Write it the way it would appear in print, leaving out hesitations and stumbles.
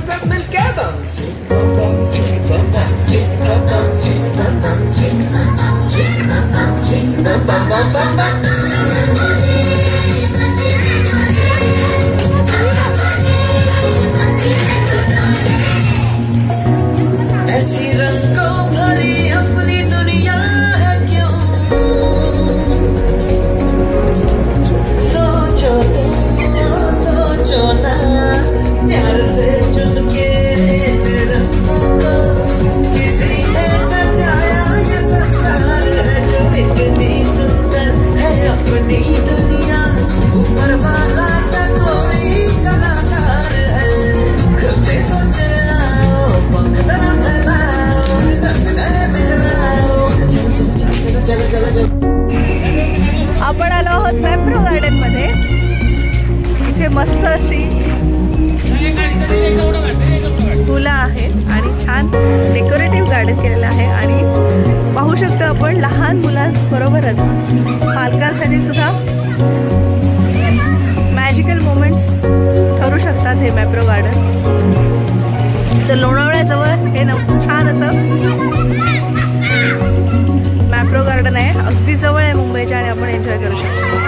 सब मिलके बम ऐसी रंगों भरी अपनी दुनिया है क्यों सोचो ना प्यार से चुन के रंगों को किसी ने सजाया ये संसार है जो इतनी सुंदर है अपनी दुनिया ऊपर वाला का कोई कलाकार है खुद से सोच लाओ पंख तरफ फैलाओ बिखराओ चलो आपण आलो आहोत मॅप्रो गार्डन मध्ये। इथे मस्त अशी फुलं आहेत आणि छान डेकोरेटिव्ह गार्डन केलेलं आहे आणि पाहू शकतो आपण लहान मुलांबरोबरच पालकांसाठी सुद्धा मॅजिकल मोमेंट्स ठरू शकतात हे मॅप्रो गार्डन। तर लोणावळ्याजवळ हे छान असं मॅप्रो गार्डन आहे, अगदी जवळ आहे मुंबईच्या आणि आपण एन्जॉय करू शकतो।